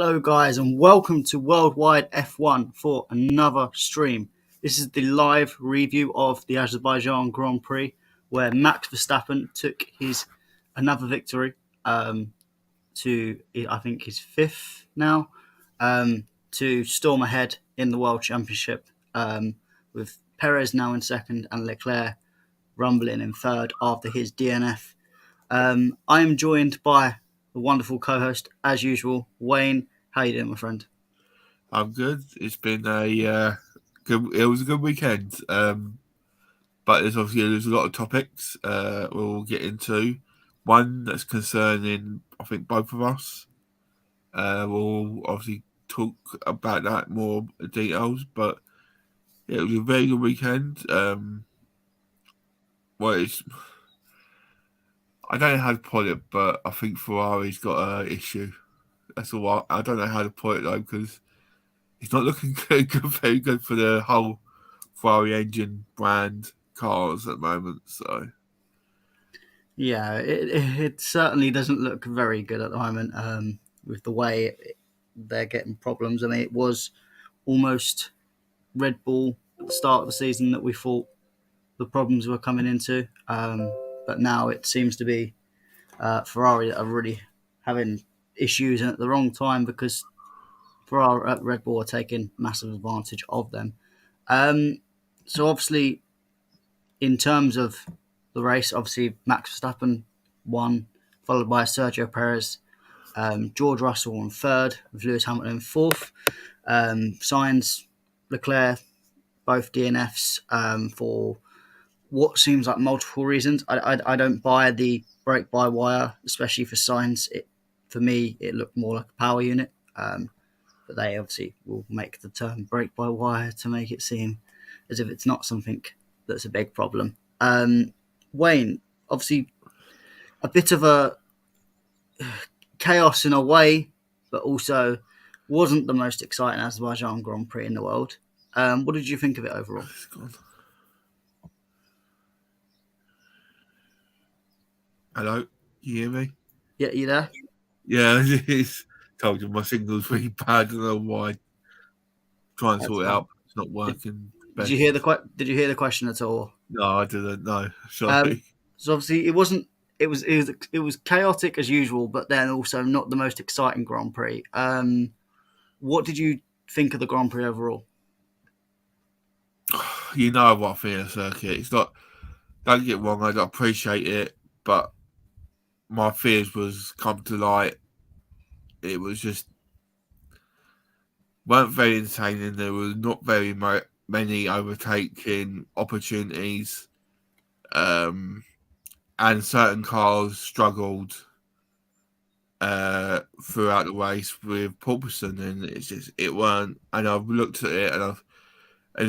Hello guys and welcome to Worldwide F1 for another stream. This is the live review of the Azerbaijan Grand Prix where Max Verstappen took his another victory to I think his fifth now to storm ahead in the World Championship with Perez now in second and Leclerc rumbling in third after his DNF. I am joined by the wonderful co-host, as usual, Wayne. How you doing, my friend? I'm good. It's been a good. It was a good weekend, but there's a lot of topics we'll get into. One that's concerning, I think, both of us. We'll obviously talk about that more details, but it was a very good weekend. I don't know how to put it, but I think Ferrari's got an issue. That's all. I don't know how to put it though, because it's not looking very good for the whole Ferrari engine brand cars at the moment. So Yeah, it certainly doesn't look very good at the moment with the way they're getting problems. I mean, it was almost Red Bull at the start of the season that we thought the problems were coming into, but now it seems to be Ferrari that are really having issues and at the wrong time because Red Bull are taking massive advantage of them. So obviously, in terms of the race, obviously Max Verstappen won, followed by Sergio Perez, George Russell in third, with Lewis Hamilton in fourth. Sainz, Leclerc, both DNFs for what seems like multiple reasons. I don't buy the brake by wire, especially for Sainz. For me, it looked more like a power unit. But they obviously will make the term brake by wire to make it seem as if it's not something that's a big problem. Wayne, obviously a bit of a chaos in a way, but also wasn't the most exciting Azerbaijan Grand Prix in the world. What did you think of it overall? Hello, you hear me? Yeah, you there? Yeah, it's told you my signal's really bad. I don't know why. Try and That's sort it fine. out. It's not working Did you hear best. the question at all? No, I didn't. No, Um, sorry. so obviously it wasn't. It was chaotic as usual, but then also not the most exciting Grand Prix. What did you think of the Grand Prix overall? You know what I think of the circuit. It's not. Don't get wrong. I don't appreciate it, but my fears was come to light. It was just weren't very entertaining. There was not very many overtaking opportunities, and certain cars struggled throughout the race with porpoising, and it weren't. And I've looked at it, and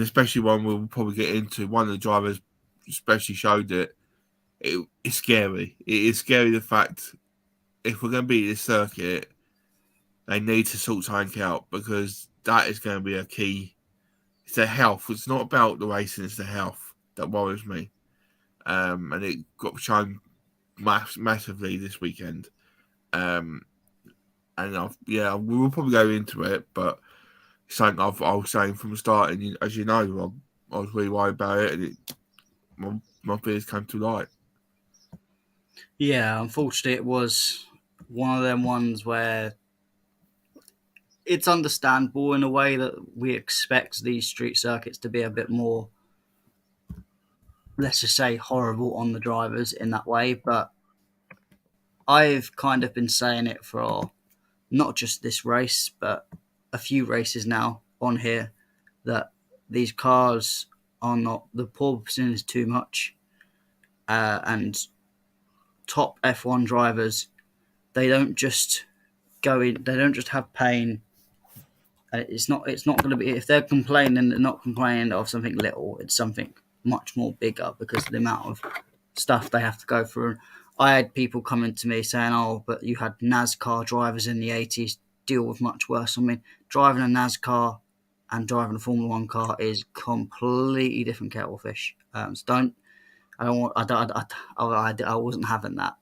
especially one we'll probably get into. One of the drivers especially showed it. It's scary. It is scary the fact if we're going to beat this circuit, they need to sort something out because that is going to be a key. It's the health. It's not about the racing. It's the health that worries me. And it got shown massively this weekend. And we will probably go into it, but something I was saying from the start, and as you know, I was really worried about it, and my fears came to light. Yeah, unfortunately, it was one of them ones where it's understandable in a way that we expect these street circuits to be a bit more, let's just say, horrible on the drivers in that way. But I've kind of been saying it for not just this race, but a few races now on here that these cars are not, the porpoising is too much, and top F1 drivers, they don't just go in, they don't just have pain. It's not going to be, if they're complaining, they're not complaining of something little. It's something much more bigger because of the amount of stuff they have to go through. I had people coming to me saying, "Oh, but you had NASCAR drivers in the '80s deal with much worse." I mean, driving a NASCAR and driving a Formula One car is completely different kettle of fish. So I wasn't having that.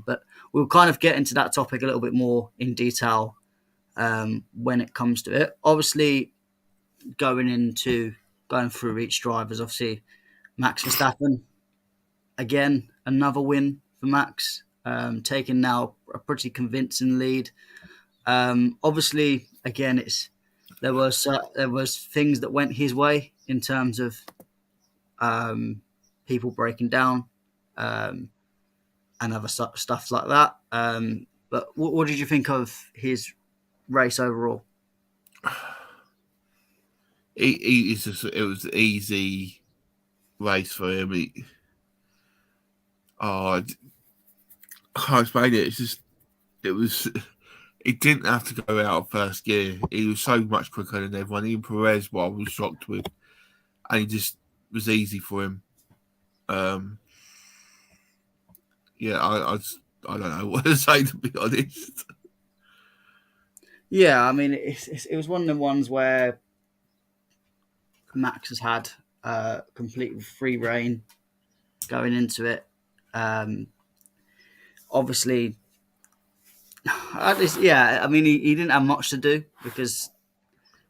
But we'll kind of get into that topic a little bit more in detail when it comes to it. Obviously, going through each drivers, obviously Max Verstappen again, another win for Max, taking now a pretty convincing lead. Obviously, again, there was things that went his way in terms of people breaking down um, and other stuff like that. But what did you think of his race overall? It was an easy race for him. Oh, I can't explain it. It's just it was. He didn't have to go out of first gear. He was so much quicker than everyone. Even Perez, what I was shocked with, and he just was easy for him. Um, yeah, I don't know what to say, to be honest. Yeah, I mean, it was one of the ones where Max has had complete free reign going into it. Um, Obviously, yeah, I mean, he didn't have much to do because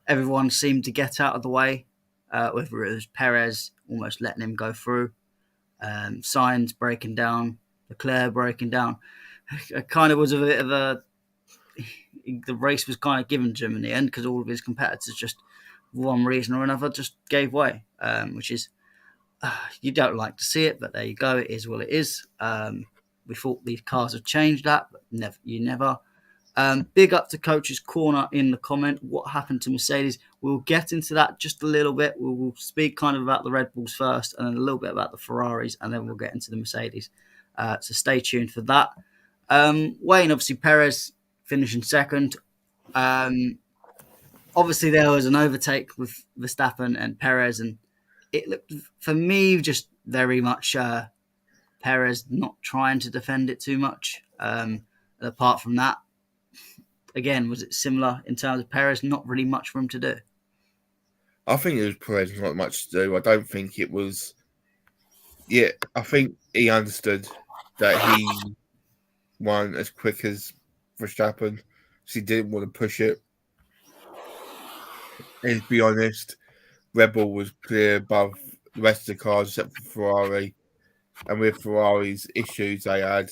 everyone seemed to get out of the way. Whether it was Perez almost letting him go through, Sainz breaking down, Leclerc breaking down. It kind of was a bit of a. The race was kind of given to him in the end because all of his competitors just, for one reason or another, just gave way, which is you don't like to see it, but there you go. It is what it is. We thought these cars have changed that, but never. Big up to Coach's Corner in the comment. What happened to Mercedes? We'll get into that just a little bit. We'll speak kind of about the Red Bulls first, and then a little bit about the Ferraris, and then we'll get into the Mercedes. So stay tuned for that. Wayne, obviously Perez finishing second. Obviously there was an overtake with Verstappen and Perez, and it looked for me just very much Perez not trying to defend it too much. Apart from that, again, was it similar in terms of Perez? Not really much for him to do. I think it was Perez not much to do. I don't think it was. Yeah, I think he understood that he won as quick as Verstappen, so he didn't want to push it. And to be honest, Red Bull was clear above the rest of the cars except for Ferrari. And with Ferrari's issues they had,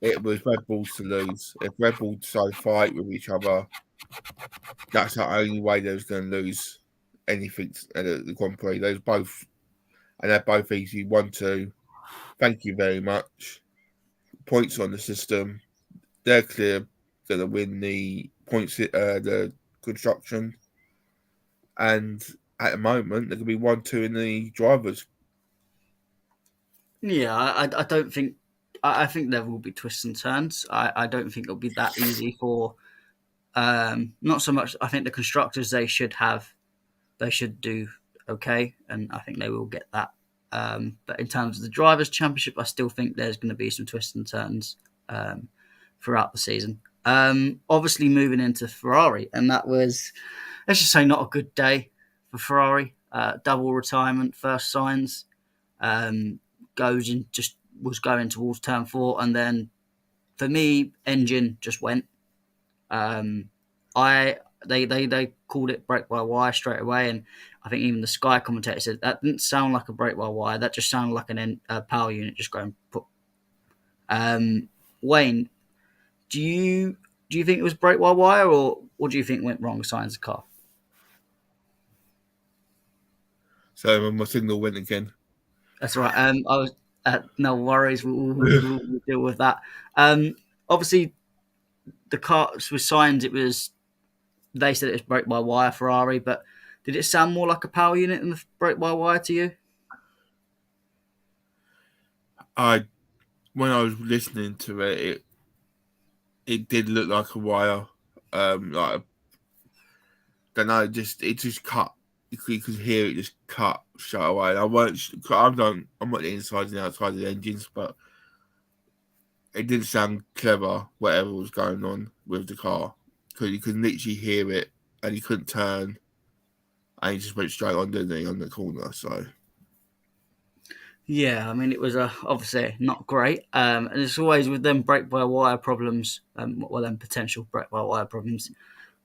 it was Red Bulls to lose. If Red Bull decided to fight with each other, that's the only way they was going to lose anything at the Grand Prix. They was both, and they're both easy. 1-2. Thank you very much. Points on the system. They're clear going to win the points, the construction. And at the moment, they're going to be 1-2 in the drivers. Yeah, I don't think. I think there will be twists and turns. I don't think it'll be that easy for. Not so much. I think the constructors they should do okay, and I think they will get that. But in terms of the drivers' championship, I still think there's going to be some twists and turns throughout the season. Obviously, moving into Ferrari, and that was, let's just say, not a good day for Ferrari. Double retirement, first signs, goes and just was going towards turn four, and then for me, engine just went. I they called it brake by wire straight away, and I think even the Sky commentator said that didn't sound like a brake by wire. That just sounded like a power unit just going put. Wayne, do you think it was brake by wire, or what do you think went wrong with Sainz's car? So my signal went again. That's right. I was no worries. We'll deal with that. Obviously, the car with Sainz, it was they said it was brake by wire Ferrari, but did it sound more like a power unit than the brake by wire to you? I When I was listening to it did look like a wire. Like don't know, it just cut. You could hear it just cut straight away. And I weren't. I'm not the inside and outside of the engines, but it didn't sound clever. Whatever was going on with the car, because you could literally hear it, and you couldn't turn, and he just went straight on, didn't he, on the corner? So Yeah, I mean, it was obviously not great, and it's always with them brake by wire problems, well, them potential brake by wire problems,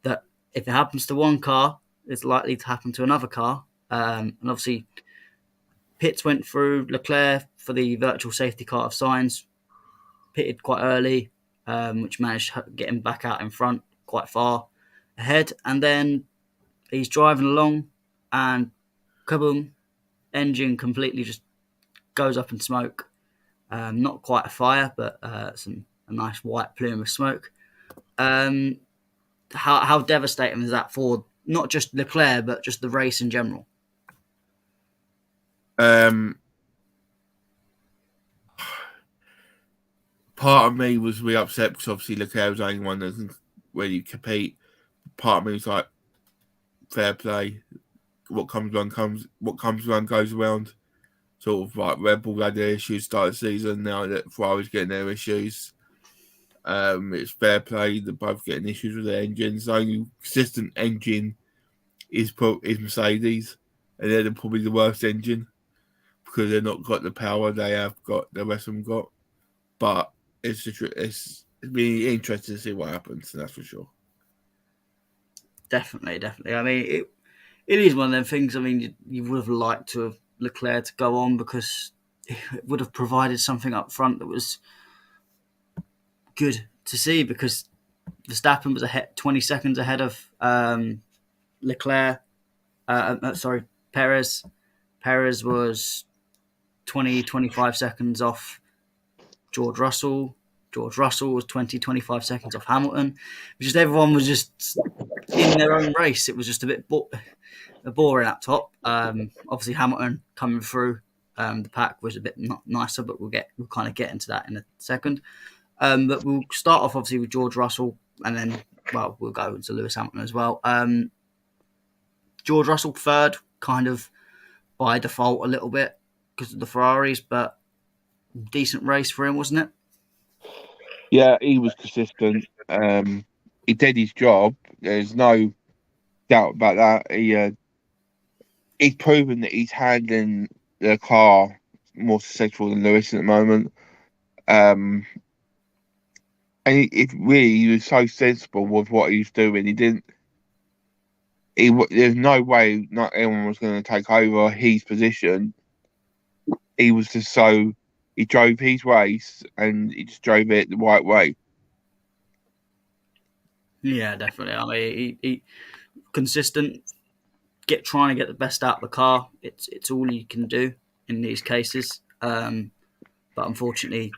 that if it happens to one car, it's likely to happen to another car. And obviously, pits went through Leclerc for the virtual safety car of signs, pitted quite early, which managed to get him back out in front quite far ahead, and then he's driving along, and kaboom, engine completely just goes up in smoke. Not quite a fire, but a nice white plume of smoke. Um, how devastating is that for not just Leclerc but just the race in general? Um, Part of me was really upset because obviously Leclerc was the only one that doesn't really compete. Part of me was like, fair play. What comes around goes around. Sort of like Red Bull had their issues start of the season. Now that Ferrari's getting their issues, it's fair play. They're both getting issues with their engines. The only consistent engine is Mercedes, and they're probably the worst engine because they've not got the power they have got. The rest of them got, but it's been interesting to see what happens. That's for sure. Definitely, definitely. I mean, it is one of them things. I mean, you would have liked to have Leclerc to go on because it would have provided something up front that was good to see because Verstappen was ahead 20 seconds ahead of Leclerc. Sorry, Perez. Perez was 20-25 seconds off George Russell. George Russell was 20-25 seconds off Hamilton. Just everyone was just in their own race. It was just a bit boring up top. Obviously, Hamilton coming through the pack was a bit nicer, but we'll kind of get into that in a second. But we'll start off obviously with George Russell, and then we'll go into Lewis Hamilton as well. George Russell third, kind of by default a little bit because of the Ferraris, but decent race for him, wasn't it? Yeah, he was consistent. He did his job. There's no doubt about that. He's proven that he's handling the car more successful than Lewis at the moment. Um, and he was so sensible with what he was doing. He didn't. There's no way not anyone was going to take over his position. He was just so. He drove his race and he just drove it the right way. Yeah, definitely. I mean, he consistent, trying to get the best out of the car. It's all you can do in these cases. But unfortunately,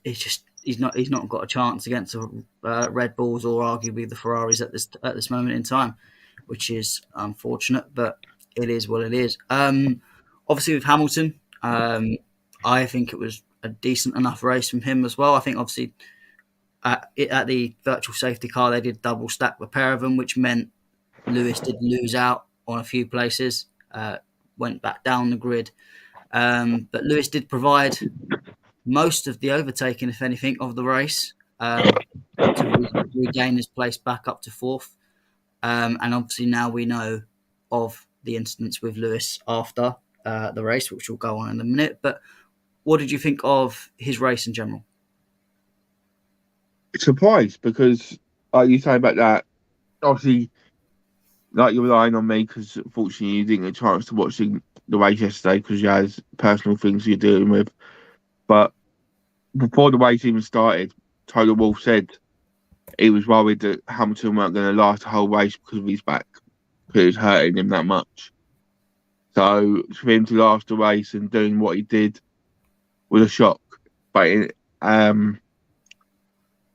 he's not got a chance against the Red Bulls or arguably the Ferraris at this moment in time, which is unfortunate. But it is what it is. Obviously with Hamilton, I think it was a decent enough race from him as well. I think obviously at the virtual safety car they did double stack the pair of them, which meant Lewis did lose out on a few places, went back down the grid. But Lewis did provide most of the overtaking, if anything, of the race to regain his place back up to fourth. And obviously now we know of the incidents with Lewis after the race, which we'll go on in a minute. But what did you think of his race in general? Surprised because, like you say about that, obviously, like you're relying on me because unfortunately you didn't get a chance to watch the race yesterday because you had personal things you're dealing with. But before the race even started, Toto Wolff said he was worried that Hamilton weren't going to last the whole race because of his back, because it was hurting him that much. So for him to last the race and doing what he did was a shock. Um,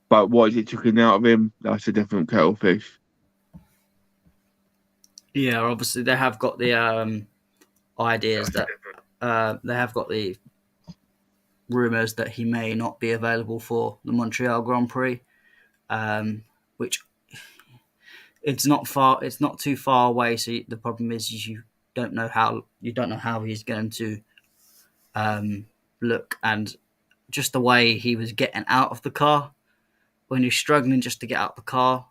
but what it took out of him, that's a different kettle of fish. Yeah, obviously they have got the ideas that they have got the rumours that he may not be available for the Montreal Grand Prix, which it's not far. It's not too far away. So the problem is you don't know how he's going to look, and just the way he was getting out of the car when you're struggling just to get out of the car,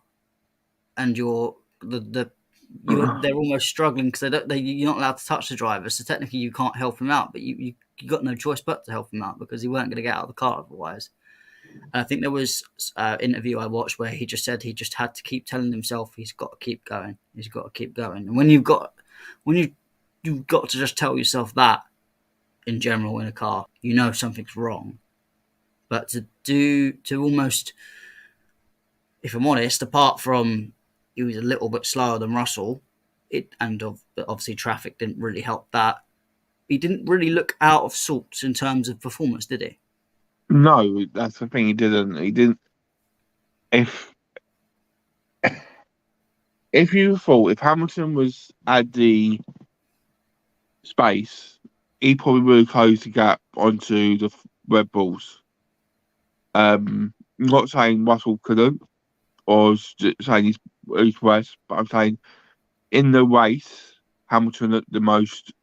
and they're almost struggling because you're not allowed to touch the driver, so technically you can't help him out, but you you got no choice but to help him out because he weren't going to get out of the car otherwise. And I think there was an interview I watched where he just said he just had to keep telling himself he's got to keep going. He's got to keep going. And when you've got to just tell yourself that in general in a car, you know something's wrong. But to almost, if I'm honest, apart from he was a little bit slower than Russell, obviously traffic didn't really help that. He didn't really look out of sorts in terms of performance, did he? No, that's the thing. He didn't. He didn't. If if you thought if Hamilton was at the space, he probably would have closed the gap onto the Red Bulls. Not saying Russell couldn't, or saying he's worse, but I'm saying in the race, Hamilton looked the most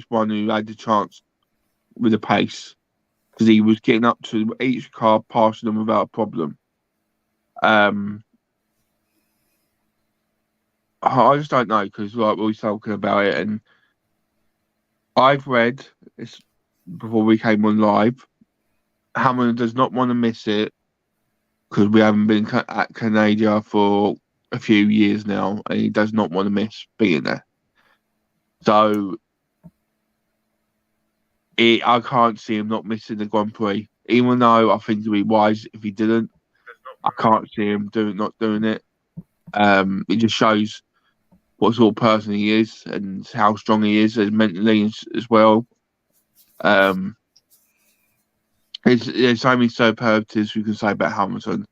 one who had the chance with the pace because he was getting up to each car, passing them without a problem. I just don't know because like we were talking about it, and I've read this before we came on live. Hamilton does not want to miss it because we haven't been at Canada for a few years now, and he does not want to miss being there. So I can't see him not missing the Grand Prix, even though I think it'd be wise if he didn't. I can't see him not doing it. It just shows what sort of person he is and how strong he is mentally as well. There's so many superlatives we can say about Hamilton,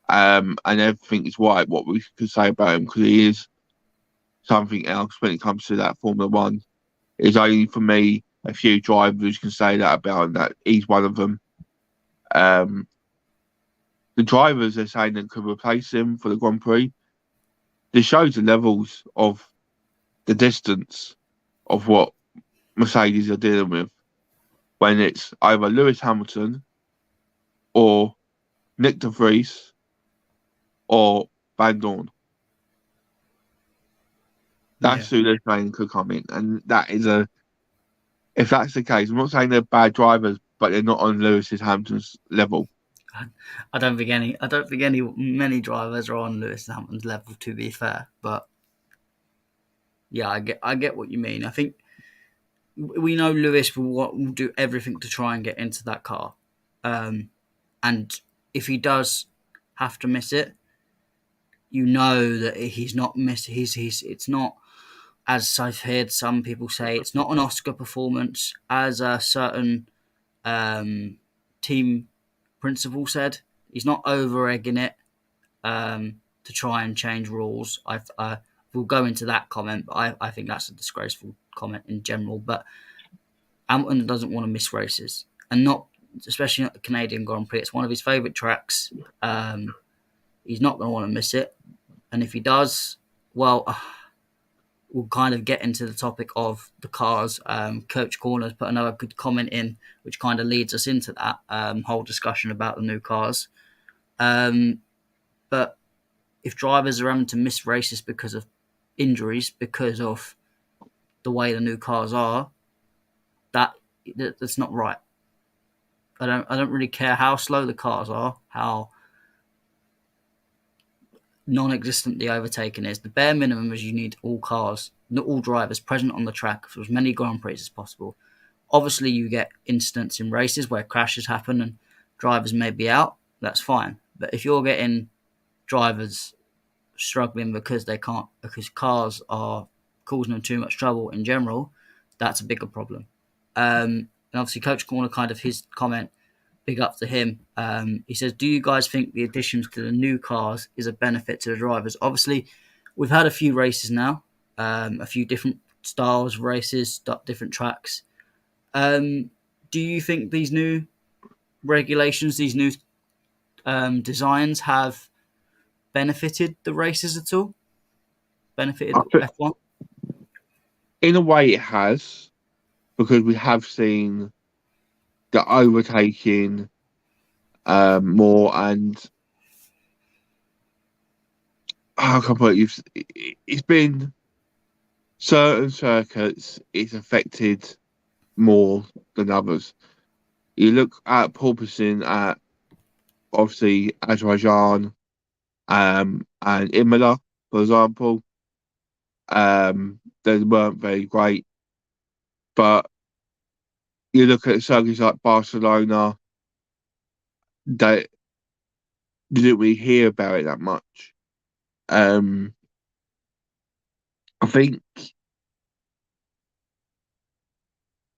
and everything is right what we can say about him because he is something else when it comes to that Formula One. It's only for me a few drivers can say that about him, that he's one of them. The drivers are saying that could replace him for the Grand Prix. This shows the levels of the distance of what Mercedes are dealing with when it's either Lewis Hamilton or Nick de Vries or Van Dorn. That's who they're saying could come in, and that is if that's the case, I'm not saying they're bad drivers, but they're not on Hamilton's level. I don't think many drivers are on Lewis Hamilton's level, to be fair. But yeah, I get what you mean. I think we know Lewis will do everything to try and get into that car, and if he does have to miss it, you know that he's not missed. It's not, as I've heard some people say, it's not an Oscar performance, as a certain team principal said. He's not over egging it to try and change rules. We'll go into that comment, but I think that's a disgraceful comment in general. But Hamilton doesn't want to miss races, and especially not the Canadian Grand Prix. It's one of his favourite tracks. He's not going to want to miss it, and if he does, well, we'll kind of get into the topic of the cars. Coach Corner's put another good comment in, which kind of leads us into that whole discussion about the new cars. But if drivers are having to miss races because of injuries, because of the way the new cars are, that's not right. I don't really care how slow the cars are, how non-existent the overtaking is. The bare minimum is you need all drivers present on the track for as many Grand Prix as possible. Obviously, you get incidents in races where crashes happen and drivers may be out. That's fine. But if you're getting drivers struggling because cars are causing them too much trouble in general, that's a bigger problem. And obviously, Coach Corner, kind of his comment, big up to him. He says, do you guys think the additions to the new cars is a benefit to the drivers? Obviously, we've had a few races now, a few different styles of races, different tracks. Do you think these new regulations, these new designs have benefited the races at all? Benefited F1? In a way, it has, because we have seen the overtaking more, and how can I put it? It's been certain circuits. It's affected more than others. You look at porpoising at obviously Azerbaijan and Imola, for example. They weren't very great, but you look at circuits like Barcelona, they you didn't really hear about it that much. Um, I think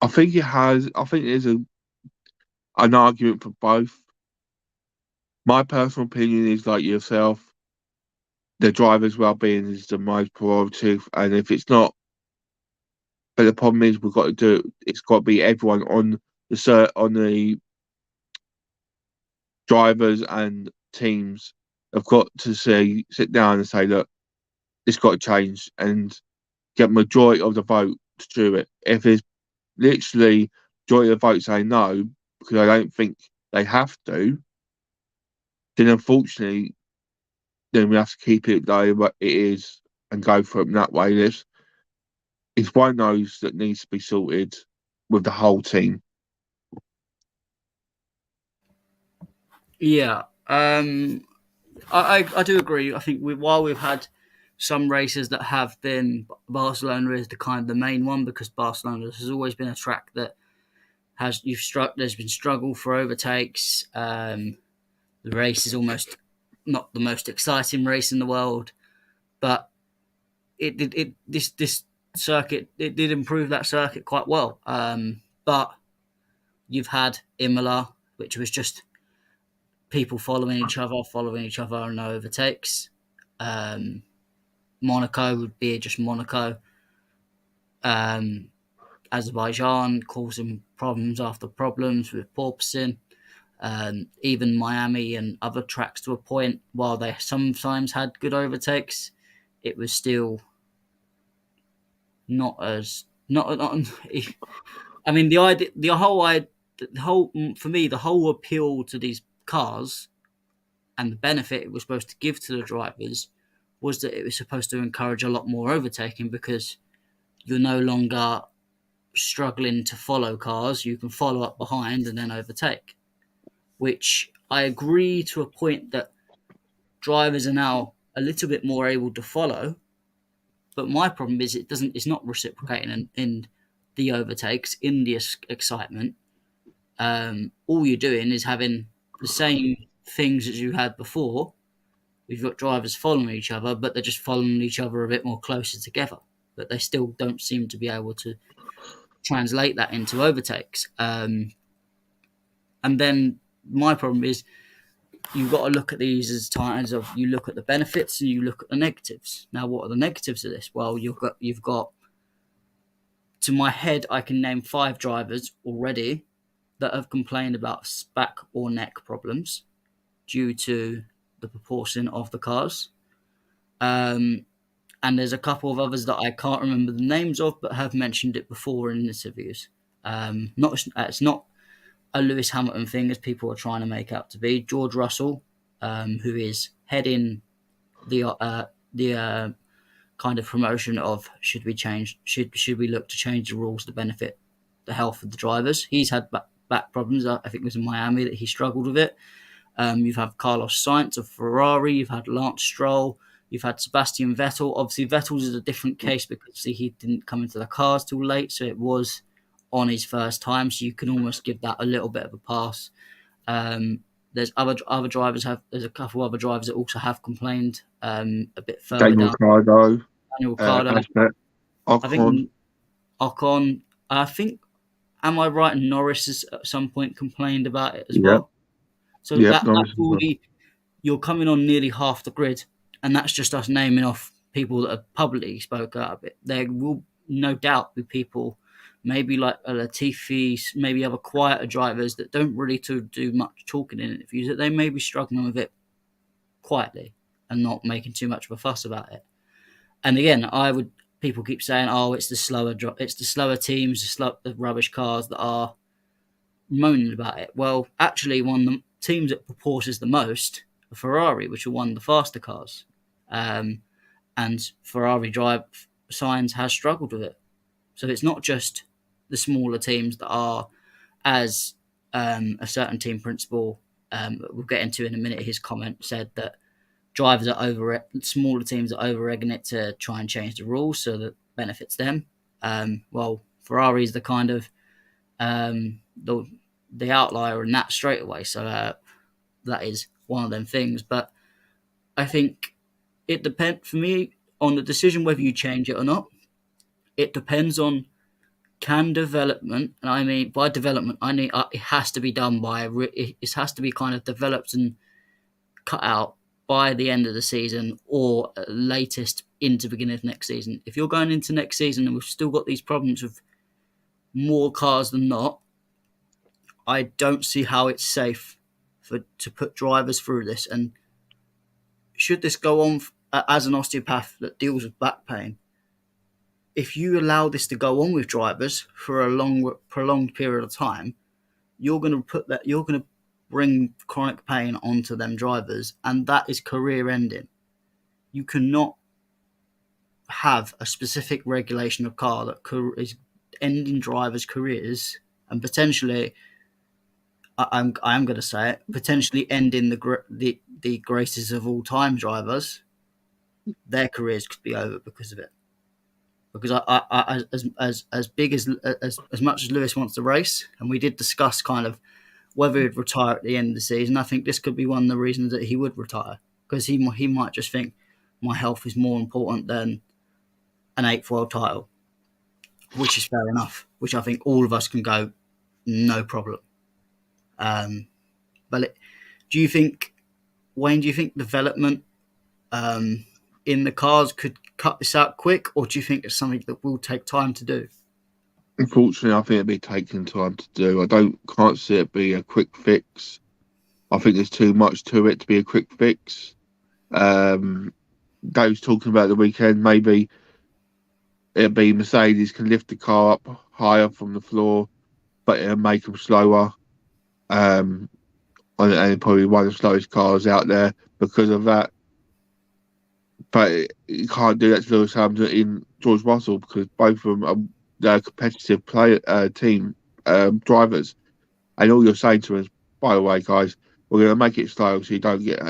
I think it has. I think there's an argument for both. My personal opinion is like yourself. The driver's well-being is the most priority, and if it's not, but the problem is we've got to do. It's got to be everyone on on the drivers and teams have got to sit down and say, look, it's got to change and get majority of the vote to do it. If it's literally majority of the vote saying no because I don't think they have to, then unfortunately, then we have to keep it the way it is and go for it in that way. It's one of those that needs to be sorted with the whole team. Yeah, I do agree. I think while we've had some races that have been, Barcelona is the kind of the main one, because Barcelona has always been a track that there's been struggle for overtakes. The race is almost not the most exciting race in the world, but this circuit, it did improve that circuit quite well. But you've had Imola, which was just people following each other, and no overtakes. Um, Monaco would be just Monaco. Um, Azerbaijan causing problems after problems with porpoising. Even Miami and other tracks, to a point, while they sometimes had good overtakes, it was still not as not. I mean, the whole for me, the whole appeal to these cars and the benefit it was supposed to give to the drivers was that it was supposed to encourage a lot more overtaking, because you're no longer struggling to follow cars. You can follow up behind and then overtake, which I agree to a point that drivers are now a little bit more able to follow. But my problem is it's not reciprocating in the overtakes, in the excitement. All you're doing is having the same things as you had before. We've got drivers following each other, but they're just following each other a bit more closer together. But they still don't seem to be able to translate that into overtakes. And then my problem is, you've got to look at these as times of, you look at the benefits and you look at the negatives. Now, what are the negatives of this? Well, you've got to my head, I can name 5 drivers already that have complained about back or neck problems due to the proportion of the cars. And there's a couple of others that I can't remember the names of, but have mentioned it before in interviews. It's not a Lewis Hamilton thing, as people are trying to make out to be. George Russell, who is heading the kind of promotion of, should we look to change the rules to benefit the health of the drivers. He's had back problems. I think it was in Miami that he struggled with it. You've had Carlos Sainz of Ferrari. You've had Lance Stroll. You've had Sebastian Vettel. Obviously, Vettel's is a different case because he didn't come into the cars till late, so it was on his first time. So you can almost give that a little bit of a pass. There's other drivers There's a couple other drivers that also have complained a bit further Daniel down. Ricciardo, Daniel Ricciardo. Aspect, I Ocon. think Ocon. I think, am I right? Norris has at some point complained about it as Yep, well. So yep, that's nice as well. already, you're coming on nearly half the grid, and that's just us naming off people that have publicly spoke out of it. There will no doubt be people, maybe like a Latifi, maybe other quieter drivers that don't really do much talking in interviews, that they may be struggling with it quietly and not making too much of a fuss about it. And again, people keep saying, "Oh, it's the slower teams, the rubbish cars that are moaning about it." Well, actually, one of the teams that proposes the most are Ferrari, which are one of the faster cars. Um, and Ferrari drive Sainz has struggled with it. So it's not just the smaller teams that are, as a certain team principal, we'll get into in a minute, his comment said that smaller teams are over egging it to try and change the rules so that benefits them. Well, Ferrari's the kind of the outlier in that straight away. So that is one of them things. But I think it depends for me on the decision whether you change it or not. It depends on can development, and I mean by development, I mean it has to be done by it has to be kind of developed and cut out by the end of the season or latest into the beginning of next season. If you're going into next season and we've still got these problems with more cars than not, I don't see how it's safe to put drivers through this. And should this go on as an osteopath that deals with back pain, if you allow this to go on with drivers for a prolonged period of time, you're going to bring chronic pain onto them drivers, and that is career ending. You cannot have a specific regulation of car that is ending drivers' careers and potentially, I'm going to say it, potentially ending the greatest of all time drivers. Their careers could be over because of it. Because as big as much as Lewis wants to race, and we did discuss kind of whether he'd retire at the end of the season, I think this could be one of the reasons that he would retire, because he might just think my health is more important than an 8th world title, which is fair enough, which I think all of us can go, no problem. But do you think, Wayne, development in the cars could cut this out quick, or do you think it's something that will take time to do? Unfortunately, I think it'll be taking time to do. Can't see it be a quick fix. I think there's too much to it to be a quick fix. Dave's talking about the weekend, maybe it'll be Mercedes can lift the car up higher from the floor, but it'll make them slower. And probably one of the slowest cars out there because of that. But you can't do that to Lewis Hamilton in George Russell, because both of them are competitive team drivers. And all you're saying to us, by the way, guys, we're going to make it slow so you don't get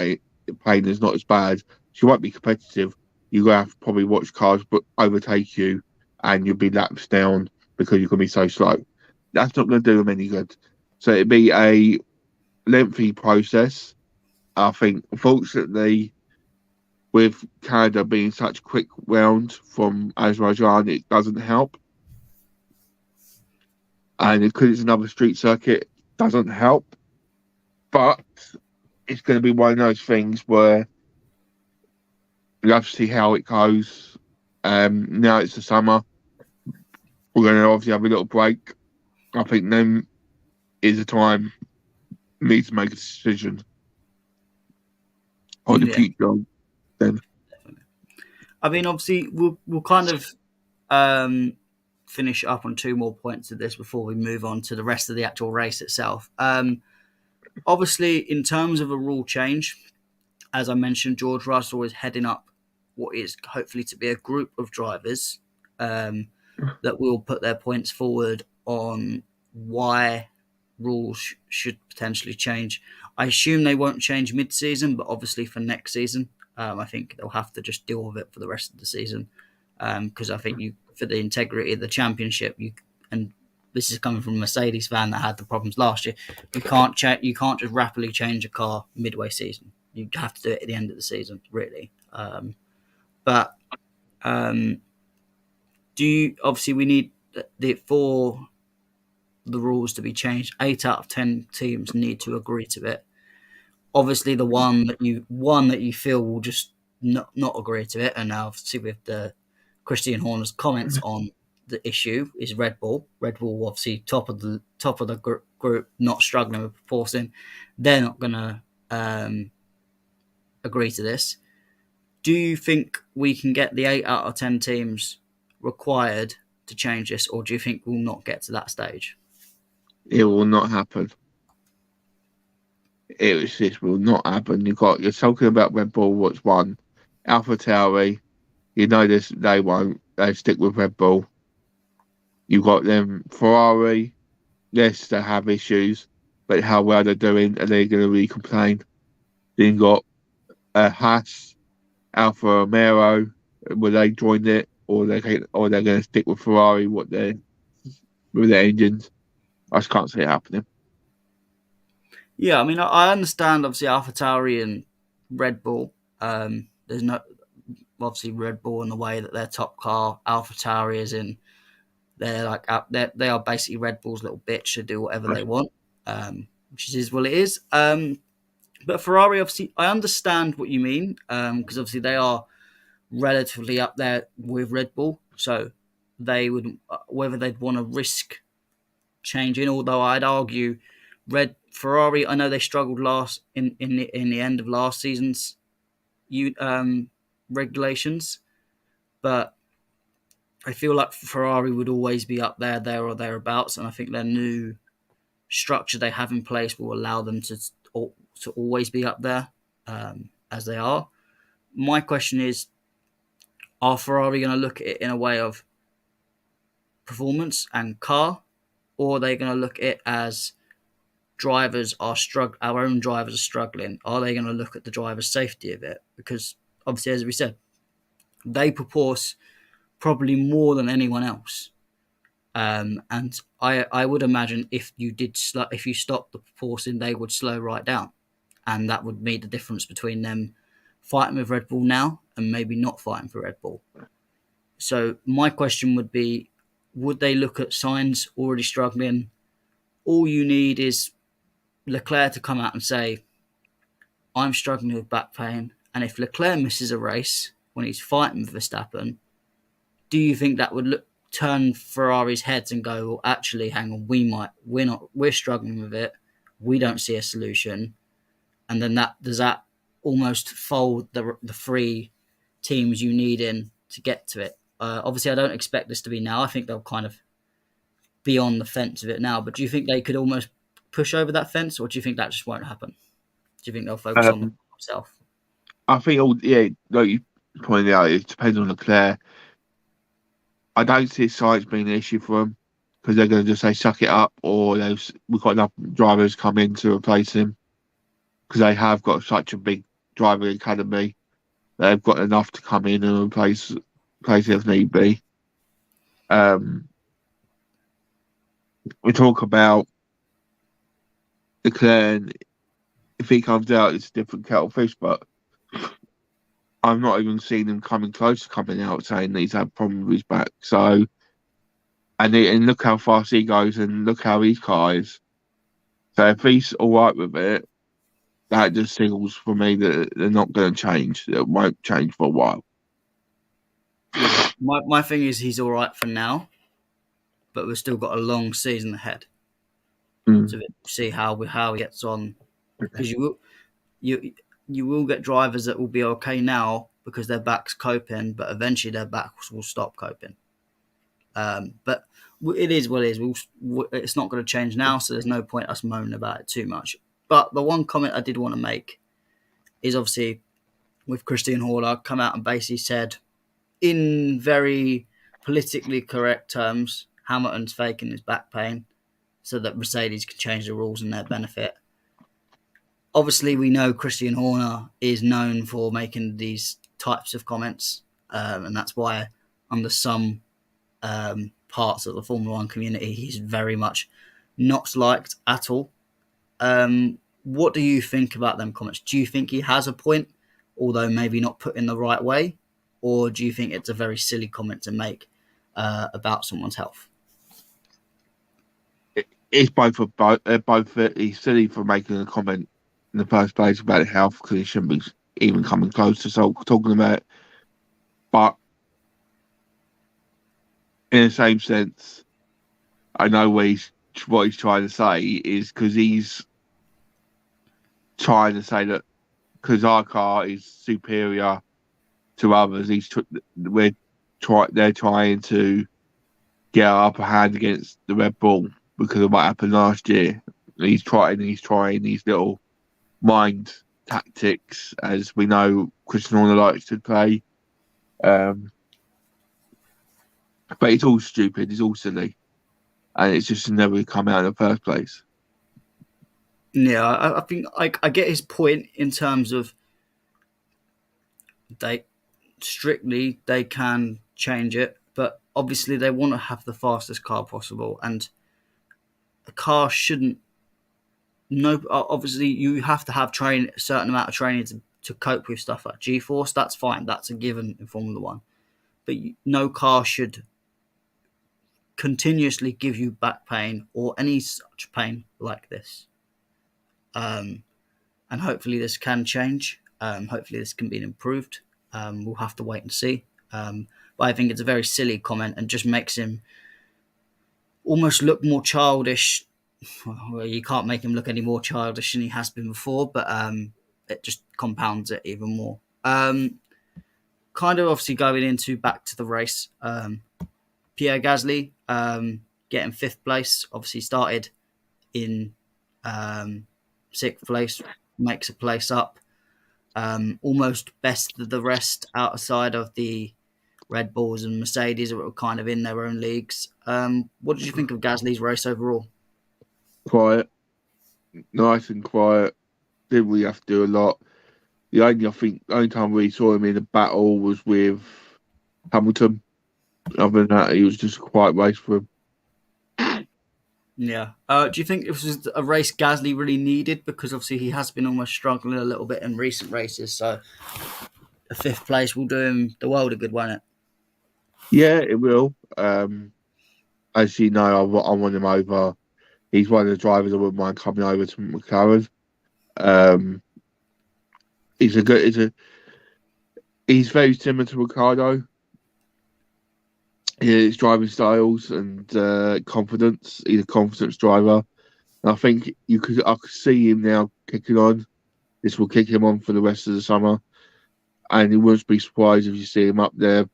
pain is not as bad. So you won't be competitive. You're going to have to probably watch cars overtake you, and you'll be laps down because you're going to be so slow. That's not going to do them any good. So it'd be a lengthy process. I think, unfortunately, with Canada being such a quick round from Azerbaijan, it doesn't help. And because it's another street circuit, doesn't help. But it's going to be one of those things where you have to see how it goes. Now it's the summer. We're going to obviously have a little break. I think then is the time we need to make a decision on the future. Then, I mean, obviously, we'll kind of finish up on 2 more points of this before we move on to the rest of the actual race itself. Obviously, in terms of a rule change, as I mentioned, George Russell is heading up what is hopefully to be a group of drivers that will put their points forward on why rules should potentially change. I assume they won't change mid-season, but obviously for next season, I think they'll have to just deal with it for the rest of the season, because I think for the integrity of the championship, and this is coming from a Mercedes fan that had the problems last year, you can't just rapidly change a car midway season. You have to do it at the end of the season, really. But obviously we need for the rules to be changed, 8 out of 10 teams need to agree to it. Obviously, the one that you feel will just not agree to it, and now obviously with the Christian Horner's comments on the issue, is Red Bull. Red Bull, obviously top of the group, not struggling with forcing. They're not going to agree to this. Do you think we can get the 8 out of 10 teams required to change this, or do you think we'll not get to that stage? It will not happen. It will not happen. You're talking about Red Bull, what's one? AlphaTauri, you know this, they won't. They stick with Red Bull. You've got them Ferrari. Yes, they have issues, but how well they're doing, are they going to really complain? Then you got Haas, Alfa Romeo. Will they join it, or they're going to stick with Ferrari? What they with their engines? I just can't see it happening. Yeah, I mean, I understand obviously AlphaTauri and Red Bull. There's no obviously Red Bull in the way that their top car, AlphaTauri, is in. They're like they are basically Red Bull's little bitch to do whatever they want, which is what it is. But Ferrari, obviously, I understand what you mean because obviously they are relatively up there with Red Bull, so they would whether they'd want to risk changing. Although I'd argue Red Ferrari, I know they struggled last in the end of last season's regulations, but I feel like Ferrari would always be up there or thereabouts, and I think their new structure they have in place will allow them to always be up there as they are. My question is: are Ferrari going to look at it in a way of performance and car, or are they going to look at it as our own drivers are struggling? Are they going to look at the driver's safety of it? Because obviously, as we said, they propose probably more than anyone else. And I would imagine if if you stop the proportion, they would slow right down, and that would mean the difference between them fighting with Red Bull now and maybe not fighting for Red Bull. So my question would be: would they look at Sainz already struggling? All you need is Leclerc to come out and say, "I'm struggling with back pain," and if Leclerc misses a race when he's fighting with Verstappen, do you think that would turn Ferrari's heads and go, well, actually, hang on, we're struggling with it, we don't see a solution, and then does that almost fold the three teams you need in to get to it? Obviously, I don't expect this to be now. I think they'll kind of be on the fence of it now. But do you think they could almost push over that fence, or do you think that just won't happen? Do you think they'll focus on Um, themselves? I think like you pointed out, it depends on Leclerc. I don't see size being an issue for them because they're going to just say suck it up, or we've got enough drivers come in to replace him because they have got such a big driver academy. They've got enough to come in and replace it if need be. Um, we talk about Leclerc. If he comes out, it's a different kettle of fish. But I've not even seen him coming close to coming out saying that he's had a problem with his back. So, and look how fast he goes, and look how his car is. So if he's all right with it, that just signals for me that they're not going to change. It won't change for a while. Yeah, my thing is he's all right for now, but we've still got a long season ahead Mm. to see how he gets on because you you will get drivers that will be okay now because their back's coping, but eventually their backs will stop coping. But it is what it is. It's not going to change now, so there's no point us moaning about it too much. But the one comment I did want to make is obviously with Christian Horner come out and basically said in very politically correct terms, Hamilton's faking his back pain so that Mercedes can change the rules in their benefit. Obviously, we know Christian Horner is known for making these types of comments, and that's why under some parts of the Formula One community, he's very much not liked at all. What do you think about them comments? Do you think he has a point, although maybe not put in the right way, or do you think it's a very silly comment to make about someone's health? It's both of both. He's silly for making a comment in the first place about health because he shouldn't be even coming close to talking about it. But in the same sense, I know what he's trying to say is because he's trying to say that because our car is superior to others, they're trying to get our upper hand against the Red Bull because of what happened last year. He's trying these little mind tactics, as we know Christian Horner likes to play. But it's all stupid. It's all silly. and it's just never come out in the first place. Yeah, I think I get his point in terms of they strictly they can change it, but obviously they want to have the fastest car possible, and a car shouldn't. No, obviously you have to have a certain amount of training to cope with stuff like G-force. That's fine. That's a given in Formula One. But no car should continuously give you back pain or any such pain like this. Um, and hopefully this can change. Hopefully this can be improved. We'll have to wait and see. But I think it's a very silly comment and just makes him almost look more childish. Well, you can't make him look any more childish than he has been before, but it just compounds it even more. Kind of obviously going into back to the race. Pierre Gasly getting fifth place. Obviously started in sixth place, makes a place up. Almost best of the rest outside of the Red Bulls and Mercedes that were kind of in their own leagues. What did you think of Gasly's race overall? Quiet, nice and quiet. Didn't really have to do a lot. I think the only time we saw him in a battle was with Hamilton. Other than that, he was just a quiet race for him. Yeah. Do you think it was a race Gasly really needed? Because obviously he has been almost struggling a little bit in recent races. So a fifth place will do him the world of good, won't it? Yeah, it will. As you know, I want him over. He's one of the drivers I wouldn't mind coming over to McLaren. Um, he's a good. He's very similar to Ricardo. His driving styles and confidence. He's a confidence driver. And I could see him now kicking on. This will kick him on for the rest of the summer, and he wouldn't be surprised if you see him up there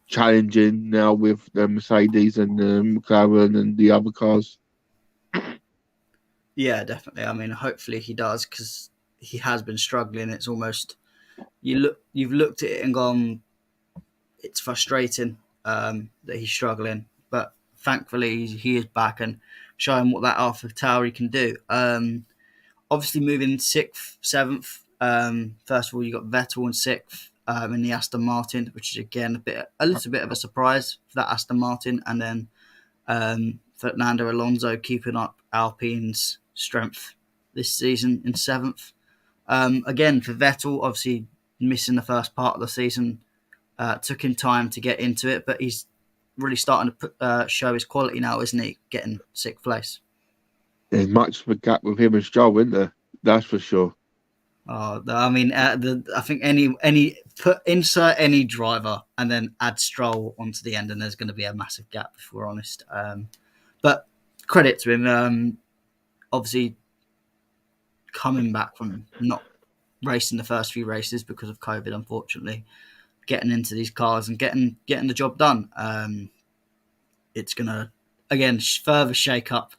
challenging now with the Mercedes and the McLaren and the other cars. Yeah, definitely. I mean, hopefully he does because he has been struggling. It's almost you've looked at it and gone, it's frustrating that he's struggling, but thankfully he is back and showing what that Alpha Tauri can do. Obviously, moving sixth, seventh. First of all, you got Vettel in sixth in the Aston Martin, which is again a little bit of a surprise for that Aston Martin, and then Fernando Alonso keeping up Alpine's strength this season in seventh. Again, for Vettel, obviously missing the first part of the season, took him time to get into it, but he's really starting to show his quality now, isn't he? Getting sixth place. There's much of a gap with him and Stroll, isn't there? That's for sure. I mean, I think insert any driver and then add Stroll onto the end, and there's going to be a massive gap if we're honest. But credit to him, obviously coming back from not racing the first few races because of COVID, unfortunately, getting into these cars and getting the job done. It's going to again further shake up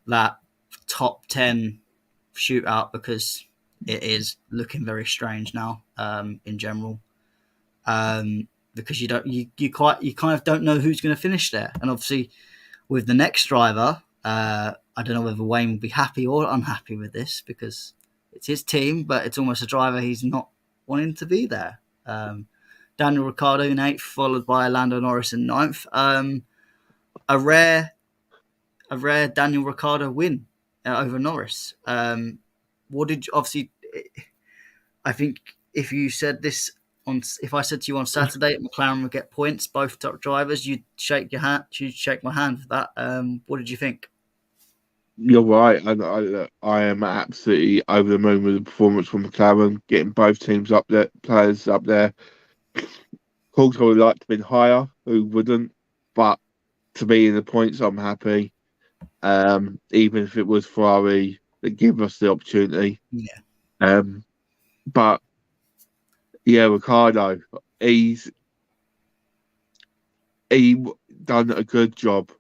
that top 10 shootout because it is looking very strange now in general, because you kind of don't know who's going to finish there, and obviously with the next driver, I don't know whether Wayne will be happy or unhappy with this because it's his team, but it's almost a driver he's not wanting to be there. Daniel Ricciardo in eighth, followed by Lando Norris in ninth. A rare Daniel Ricciardo win over Norris. What did obviously? I think if you said this if I said to you on Saturday McLaren would get points, both top drivers, you'd shake your hand. You'd shake my hand for that. What did you think? You're right. I am absolutely over the moon with the performance from McLaren, getting both teams up there, players up there. Of course, I would like to have been higher. Who wouldn't? But to be in the points, I'm happy. Even if it was Ferrari that give us the opportunity. Yeah. But yeah, Ricardo, he done a good job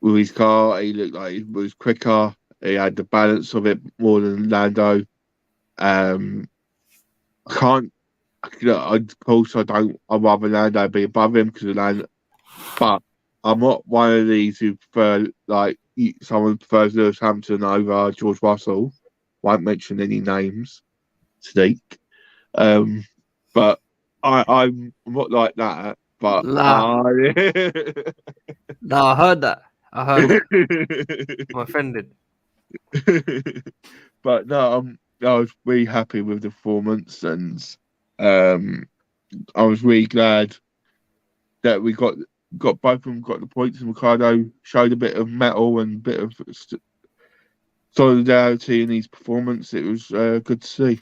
with his car. He looked like he was quicker. He had the balance of it more than Lando. I can't. Of course, I don't. I'd rather Lando be above him because of Lando. But I'm not one of these who prefer like someone prefers Lewis Hampton over George Russell. Won't mention any names, Sadiq. Um, but I'm not like that. But Nah, I, nah, I heard that. I heard that. I'm offended. but no, I was really happy with the performance, and um, I was really glad that we got both of them got the points, and Ricardo showed a bit of mettle and a bit of solidarity in his performance. It was good to see.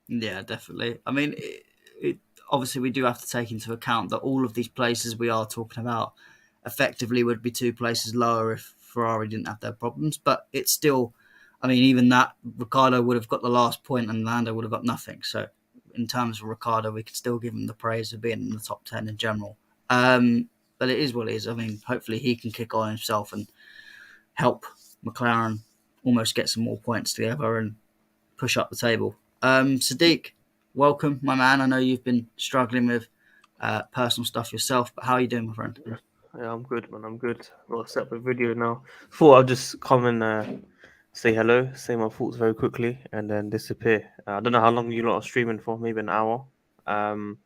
Yeah, definitely. I mean, obviously we do have to take into account that all of these places we are talking about effectively would be two places lower if Ferrari didn't have their problems. But it's still, I mean, even that Ricardo would have got the last point and Lando would have got nothing. So in terms of Ricardo, we could still give him the praise of being in the top 10 in general. But it is what it is. I mean, hopefully he can kick on himself and help McLaren almost get some more points together and push up the table. Sadiq, welcome, my man. I know you've been struggling with personal stuff yourself, but how are you doing, my friend? Yeah, I'm good, man. I'm good. I'll set up a video now. Thought I'll just come and say hello, say my thoughts very quickly, and then disappear. I don't know how long you lot are streaming for, maybe an hour. Um,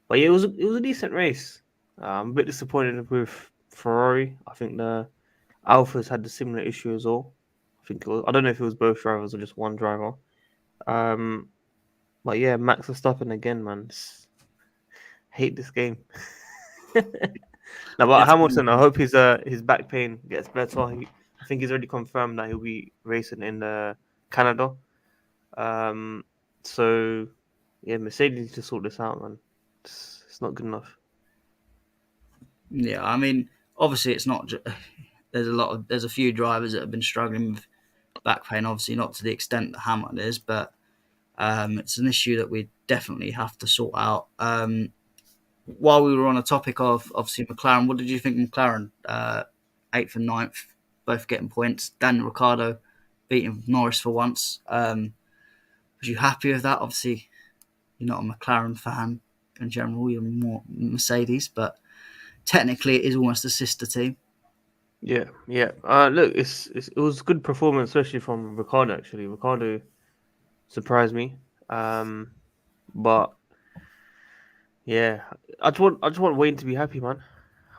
but yeah, it was a decent race. I'm a bit disappointed with Ferrari. I think the Alphas had the similar issue as well. I don't know if it was both drivers or just one driver. Um, but yeah, Max Verstappen again, man. Hate this game. No, but It's Hamilton, I hope his back pain gets better. I think he's already confirmed that he'll be racing in Canada. Um, so yeah, Mercedes needs to sort this out, man. It's not good enough. yeah. I mean, obviously, it's not. There's a few drivers that have been struggling with back pain. Obviously, not to the extent that Hamilton is, but it's an issue that we definitely have to sort out. While we were on a topic of obviously McLaren, what did you think of McLaren? Eighth and ninth, both getting points. Daniel Ricciardo beating Norris for once. Was you happy with that? Obviously, you're not a McLaren fan in general. You're more Mercedes, but technically, it is almost a sister team. Yeah, yeah. Look, it was good performance, especially from Ricardo. Actually, Ricardo surprised me. Um, but yeah, I just want Wayne to be happy, man.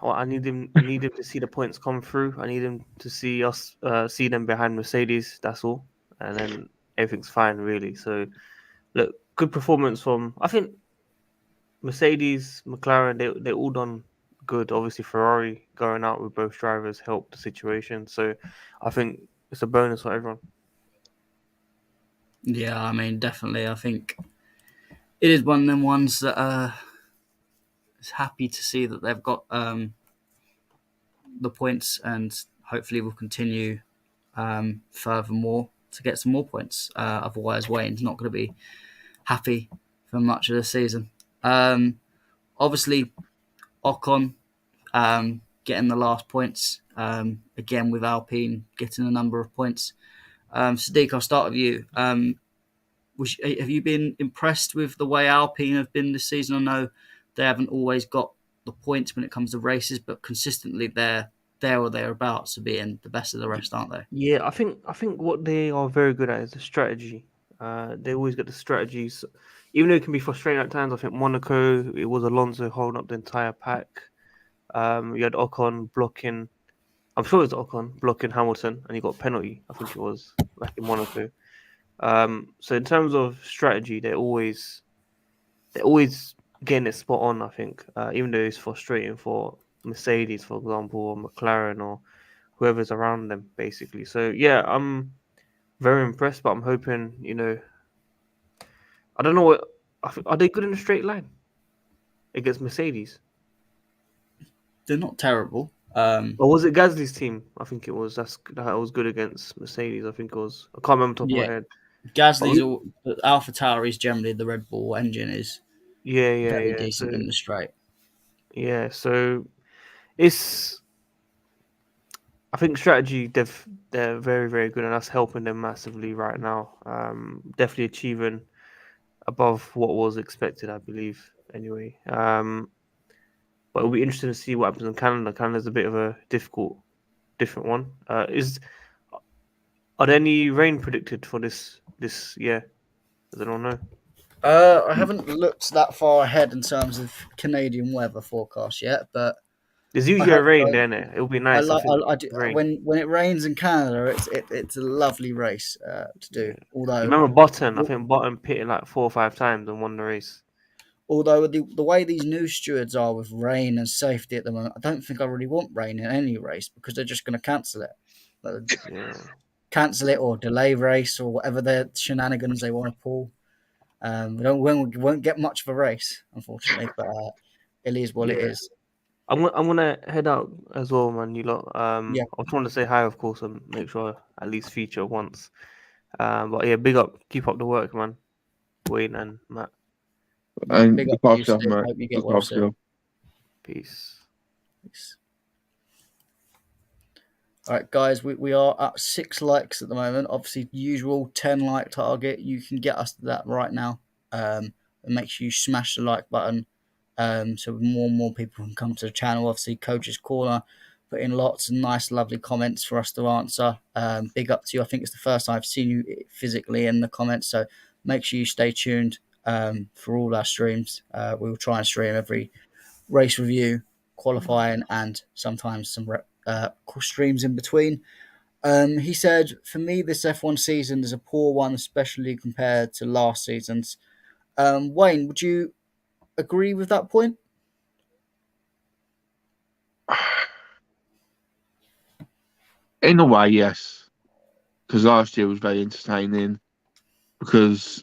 I need him to see the points come through. I need him to see them behind Mercedes. That's all, and then everything's fine, really. So look, good performance from I think Mercedes, McLaren. They all done good. Obviously, Ferrari going out with both drivers helped the situation. So I think it's a bonus for everyone. Yeah, I mean, definitely. I think it is one of them ones that is happy to see that they've got the points and hopefully will continue furthermore to get some more points. Otherwise, Wayne's not going to be happy for much of the season. Obviously, Ocon getting the last points again with Alpine getting a number of points. Sadiq, I'll start with you. Have you been impressed with the way Alpine have been this season? I know they haven't always got the points when it comes to races, but consistently they're there or thereabouts of being the best of the rest, aren't they? Yeah, I think what they are very good at is the strategy. They always get the strategies, even though it can be frustrating at times. I think Monaco, it was Alonso holding up the entire pack. You had Ocon blocking. I'm sure it was Ocon blocking Hamilton, and he got a penalty. I think it was like in Monaco. So in terms of strategy, they're always getting it spot on. I think, even though it's frustrating for Mercedes, for example, or McLaren or whoever's around them, basically. So yeah, I'm very impressed, but I'm hoping, I don't know what are they good in a straight line against Mercedes, They're not terrible. or was it Gasly's team? I think it was that was good against Mercedes. I think it was. I can't remember top of my Yeah, head. But Gasly's all Alpha Tauri's generally the Red Bull engine is yeah, yeah, very yeah. So decent in the straight. yeah, so it's I think strategy they're very very good, and that's helping them massively right now. Definitely achieving above what was expected, I believe. Anyway, But it'll be interesting to see what happens in Canada. Canada's a bit of a different one. Are there any rain predicted for this year? Does anyone know? I haven't looked that far ahead in terms of Canadian weather forecast yet, but There's I usually a hope rain, so. there, innit? It'll be I nice. I like think I do, rain. when it rains in Canada, it's a lovely race to do. Yeah. You Although remember Button? I think Button pitted like 4 or 5 times and won the race. although the way these new stewards are with rain and safety at the moment, I don't think I really want rain in any race because they're just going to cancel it. Yeah. Cancel it or delay race or whatever their shenanigans they want to pull. We won't get much of a race, unfortunately, but it is what it Yeah. is. I'm gonna head out as well, man. You lot. Yeah, I just want to say hi, of course, and make sure I at least feature once. But yeah, big up, keep up the work, man. Wayne and Matt. yeah. And Big up look to you, after yourself, Steve. mate. Hope you get Look well after soon. yourself. Peace. Thanks. All right, guys, we are at 6 likes at the moment. Obviously, usual 10 like target. You can get us to that right now. And make sure you smash the like button so more and more people can come to the channel. Obviously, Coach's Corner put in lots of nice, lovely comments for us to answer. Big up to you. I think it's the first time I've seen you physically in the comments, so make sure you stay tuned for all our streams. We will try and stream every race review, qualifying, and sometimes some streams in between. He said, for me, this F1 season is a poor one, especially compared to last season's. Wayne, would you agree with that point? In a way, yes, because last year was very entertaining because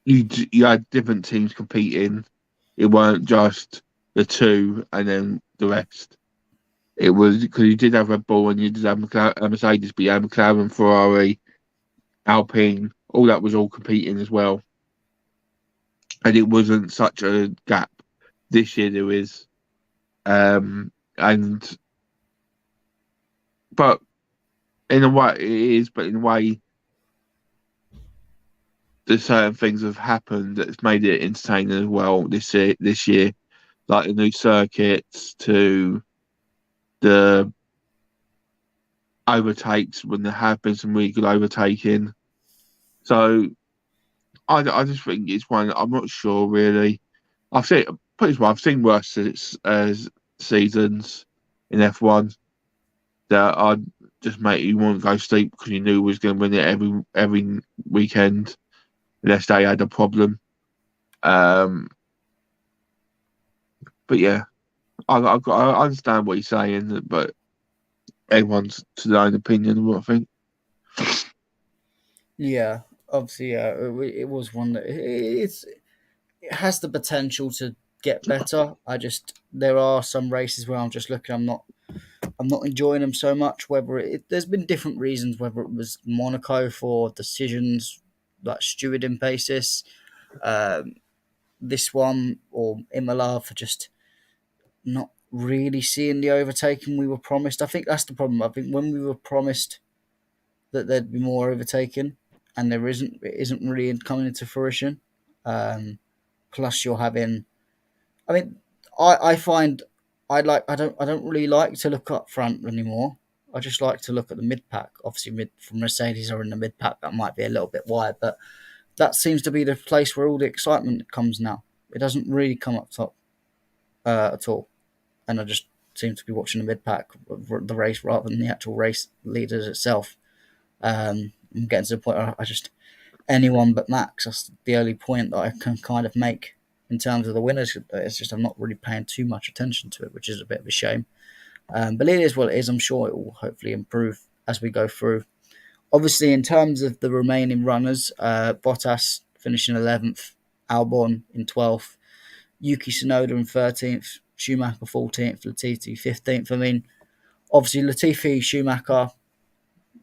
you had different teams competing. It weren't just the two and then the rest. It was because you did have Red Bull and you did have Mercedes, but you had McLaren, Ferrari, Alpine, all that was all competing as well. And it wasn't such a gap. This year there is. And but in a way it is, but in a way there's certain things have happened that's made it entertaining as well this year, like the new circuits to the overtakes when there have been some really good overtaking. So I just think it's one. I'm not sure really. I've seen put it this way, I've seen worse seasons in F1 that I just make you want to go sleep because you knew was going to win it every weekend unless they had a problem. But yeah, I understand what he's saying, but everyone's to their own opinion. I think. Yeah, obviously, yeah, it was one that it has the potential to get better. There are some races where I'm just looking. I'm not enjoying them so much. There's been different reasons, whether it was Monaco for decisions like stewarding basis, um, this one or Imola for just not really seeing the overtaking we were promised. I think that's the problem. I think when we were promised that there'd be more overtaking, and it isn't really coming into fruition. Plus, you're having. I mean, I find I don't really like to look up front anymore. I just like to look at the mid pack. Obviously, mid from Mercedes are in the mid pack. That might be a little bit wide, but that seems to be the place where all the excitement comes now. It doesn't really come up top at all, and I just seem to be watching the mid pack, the race rather than the actual race leaders itself. I'm getting to the point where I just anyone but Max. That's the only point that I can kind of make in terms of the winners. It's just I'm not really paying too much attention to it, which is a bit of a shame. But it is what it is. I'm sure it will hopefully improve as we go through. Obviously, in terms of the remaining runners, Bottas finishing 11th, Albon in 12th, Yuki Tsunoda in 13th, Schumacher 14th, Latifi 15th. I mean, obviously, Latifi, Schumacher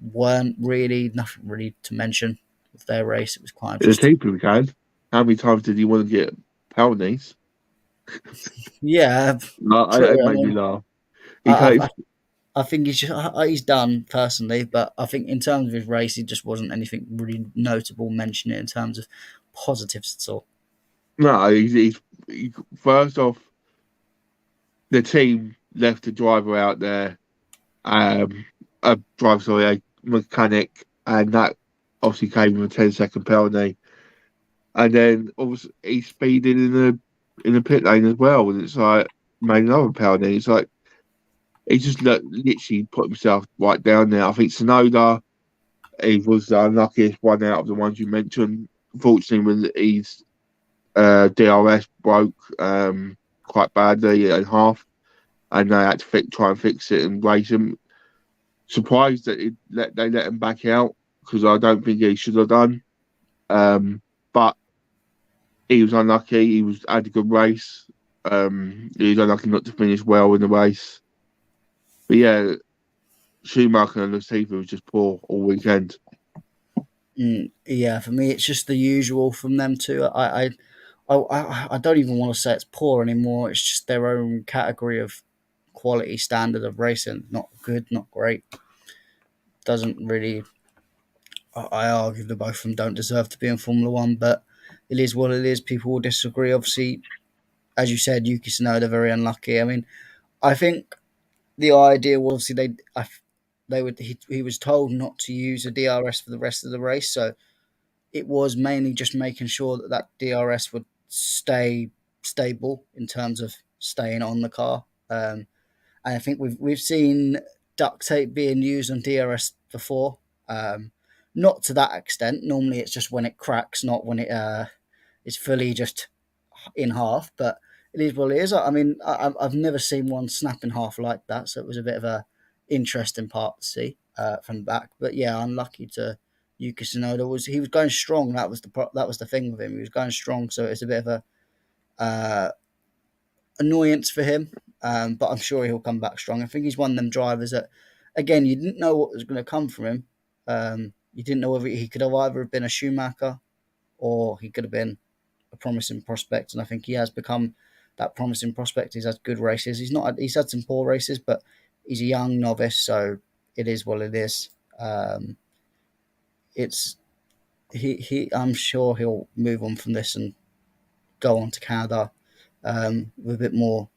weren't really, nothing really to mention with their race. It was kind of The just, team we had. How many times did he want to get penalties? yeah, Like, it true. I made me mean, laugh. He I, can't. I, I think he's done personally, but I think in terms of his race, he just wasn't anything really notable mentioning in terms of positives at all. No, he's first off. the team left a driver out there, a mechanic, and that obviously came with a 10-second penalty. And then obviously he's speeding in the pit lane as well, and it's like made another penalty. It's like he just literally put himself right down there. I think Sonoda, he was the unluckiest one out of the ones you mentioned. Unfortunately, when his DRS broke quite badly in half, and they had to try and fix it and race him. Surprised that they let him back out because I don't think he should have done. But he was unlucky. Had a good race. He was unlucky not to finish well in the race. But yeah, Schumacher and Latifi was just poor all weekend. Yeah, for me, it's just the usual from them too. I don't even want to say it's poor anymore. It's just their own category of quality standard of racing. Not good, not great. Doesn't really. I argue the both of them don't deserve to be in Formula One, but it is what it is. People will disagree. Obviously, as you said, Yuki Tsunoda very unlucky. I mean, I think the idea was obviously they would he was told not to use a DRS for the rest of the race, so it was mainly just making sure that DRS would stay stable in terms of staying on the car. And I think we've seen duct tape being used on DRS before. Not to that extent. Normally, it's just when it cracks, not when it's fully just in half. But it is what it is. I mean, I've never seen one snap in half like that, so it was a bit of a interesting part to see from the back. But yeah, unlucky to Yuki Tsunoda. He was going strong. That was the thing with him. He was going strong, so it's a bit of a annoyance for him. But I'm sure he'll come back strong. I think he's one of them drivers that, again, you didn't know what was going to come from him. You didn't know whether he could have either been a Schumacher or he could have been a promising prospect. And I think he has become that promising prospect. He's had good races. He's had some poor races, but he's a young novice, so it is what it is. It's I'm sure he'll move on from this and go on to Canada with a bit more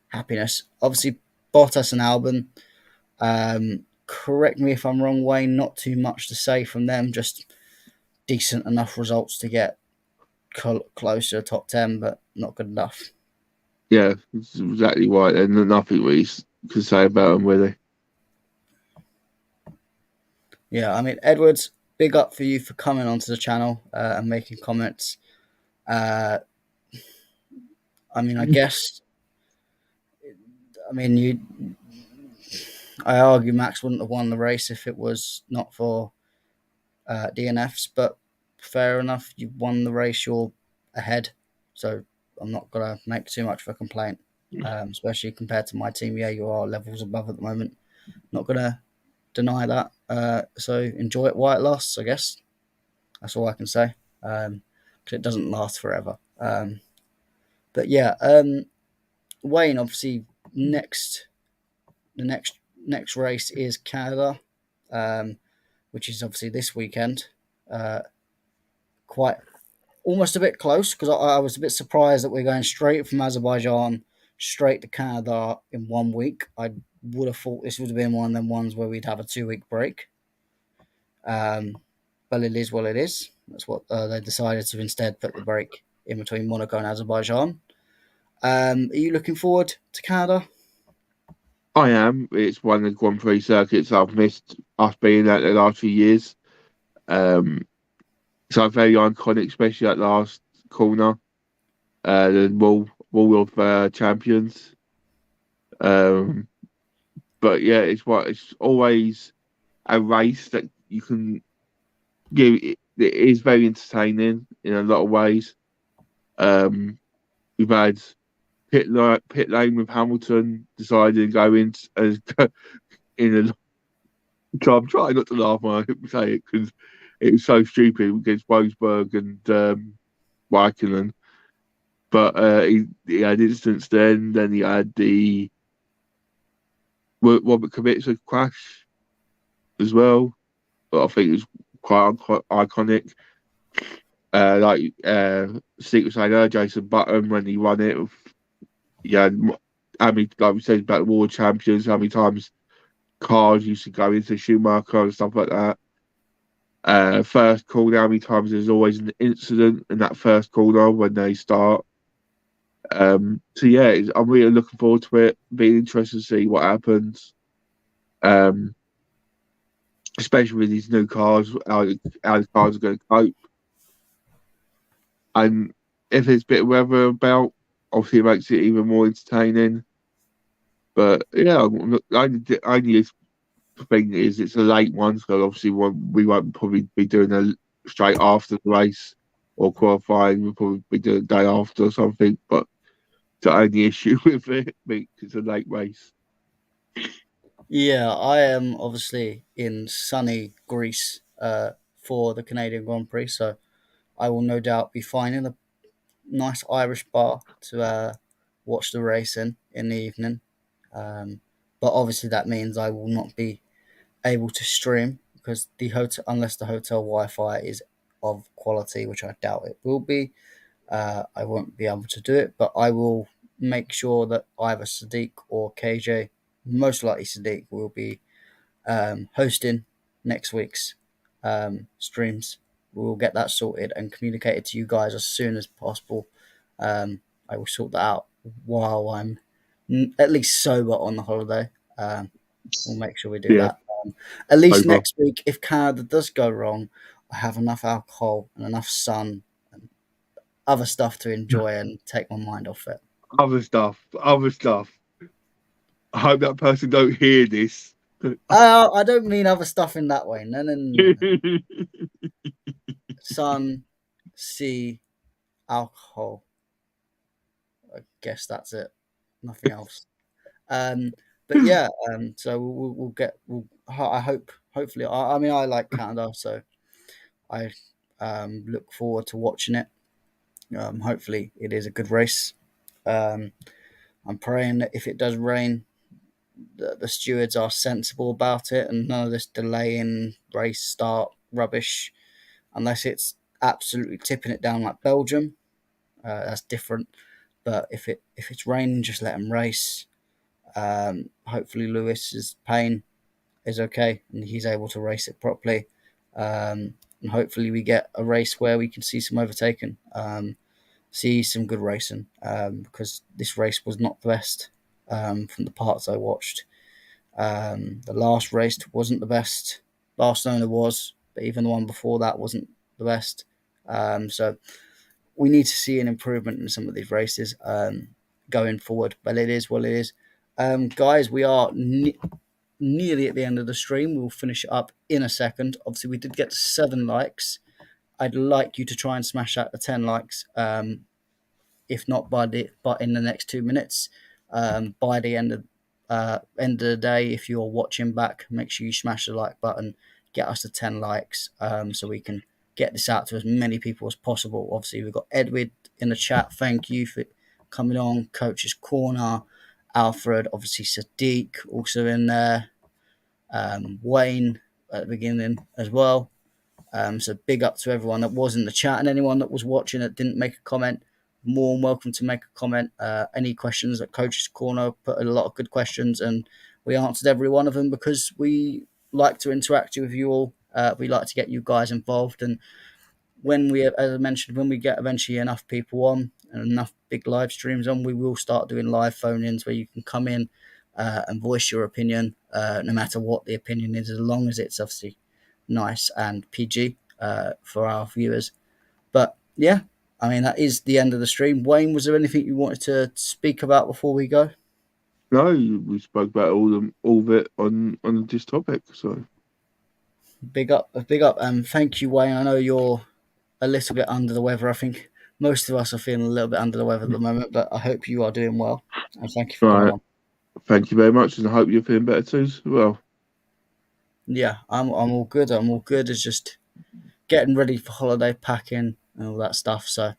happiness. Obviously, Bottas and Albon. Correct me if I'm wrong, Wayne. Not too much to say from them. Just decent enough results to get close to the top 10, but not good enough. Yeah, that's exactly right. And nothing we could say about them, really. Yeah, I mean, Edwards, big up for you for coming onto the channel and making comments. I mean, I guess. I mean, I argue Max wouldn't have won the race if it was not for DNFs, but fair enough. You won the race, you're ahead. So I'm not going to make too much of a complaint, especially compared to my team. Yeah, you are levels above at the moment. Not going to deny that. So enjoy it while it lasts, I guess. That's all I can say. Because it doesn't last forever. But yeah, Wayne, obviously, the next race is Canada, which is obviously this weekend. Quite almost a bit close because I was a bit surprised that we're going straight from Azerbaijan straight to Canada in 1 week. I would have thought this would have been one of them ones where we'd have a 2 week break. But it is what it is. That's what they decided to instead put the break in between Monaco and Azerbaijan. Are you looking forward to Canada? I am. It's one of the Grand Prix circuits I've missed us being at the last few years. So very iconic, especially that last corner, the wall of champions. But yeah, it's always a race that you can give. It is very entertaining in a lot of ways. We've had pit lane with Hamilton deciding to go in in a. So I'm trying not to laugh when I say it because it was so stupid against Wolfsburg and Raikkonen. But he had instance then he had the Robert Kubica crash as well. But I think it was quite iconic. Steve was saying Jason Button when he won it. Yeah, how many, like we said about the World Champions, how many times cars used to go into Schumacher and stuff like that. First corner, how many times there's always an incident in that first corner when they start. So yeah, I'm really looking forward to it. Being interested to see what happens. Um, Especially with these new cars, how the cars are going to cope. And if there's a bit of weather about, obviously it makes it even more entertaining. But yeah, only thing is it's a late one, so obviously we won't probably be doing a straight after the race or qualifying. We'll probably be doing a day after or something. But the only issue with it because it's a late race. Yeah, I am obviously in sunny Greece for the Canadian Grand Prix, so I will no doubt be finding a nice Irish bar to watch the race in the evening. Um, but obviously that means I will not be able to stream because the hotel, unless the hotel Wi-Fi is of quality, which I doubt it will be, I won't be able to do it. But I will make sure that either Sadiq or KJ, most likely Sadiq, will be hosting next week's streams. We will get that sorted and communicated to you guys as soon as possible. I will sort that out while I'm at least sober on the holiday. We'll make sure we do Yeah, that. At least over next week, if Canada does go wrong, I have enough alcohol and enough sun and other stuff to enjoy and take my mind off it. other stuff. I hope that person don't hear this. I don't mean other stuff in that way. No, no, no, no. Sun, sea, alcohol. I guess that's it. Nothing else. Um, but yeah, so we'll get. I hope. Hopefully, I mean, I like Canada, so I look forward to watching it. Hopefully, it is a good race. Um, I'm praying that if it does rain, the stewards are sensible about it and none of this delaying race start rubbish, unless it's absolutely tipping it down like Belgium. That's different. But if it's raining, just let them race. Hopefully, Lewis's pain is okay and he's able to race it properly. And hopefully, we get a race where we can see some overtaking, see some good racing. Because this race was not the best from the parts I watched. The last race wasn't the best. Barcelona was, but even the one before that wasn't the best. So we need to see an improvement in some of these races going forward. But it is what it is. Guys, we are nearly at the end of the stream. We'll finish it up in a second. Obviously, we did get to 7 likes. I'd like you to try and smash out the 10 likes. If not but in the next 2 minutes. By the end of the day, if you're watching back, make sure you smash the like button, get us to 10 likes, so we can get this out to as many people as possible. Obviously, we've got Edward in the chat. Thank you for coming on. Coach's Corner, Alfred, obviously Sadiq also in there. Wayne at the beginning as well. So big up to everyone that was in the chat and anyone that was watching that didn't make a comment. More than welcome to make a comment. Any questions at Coach's Corner, put a lot of good questions and we answered every one of them because we like to interact with you all. We like to get you guys involved, and when we, as I mentioned, when we get eventually enough people on and enough big live streams on, we will start doing live phone-ins where you can come in and voice your opinion, no matter what the opinion is, as long as it's obviously nice and PG for our viewers. But yeah, I mean, that is the end of the stream. Wayne, was there anything you wanted to speak about before we go? No, we spoke about all of it on this topic. So Big up, big up, and thank you, Wayne. I know you're a little bit under the weather. I think most of us are feeling a little bit under the weather at the moment, but I hope you are doing well. And thank you for coming right, on. thank you very much, and I hope you're feeling better too as well. Yeah, I'm all good. I'm all good. It's just getting ready for holiday packing and all that stuff. So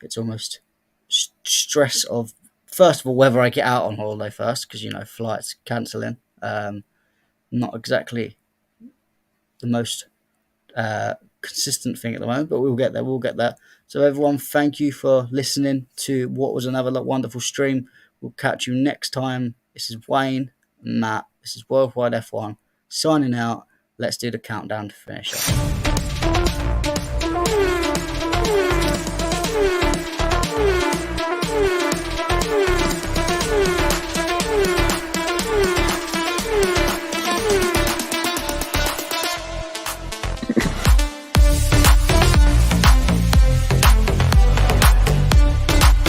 it's almost stress of, first of all, whether I get out on holiday first, because flights cancelling. Not exactly the most consistent thing at the moment, but we'll get there. We'll get there. So everyone, thank you for listening to what was another wonderful stream. We'll catch you next time. This is Wayne and Matt. This is Worldwide F1 signing out. Let's do the countdown to finish up.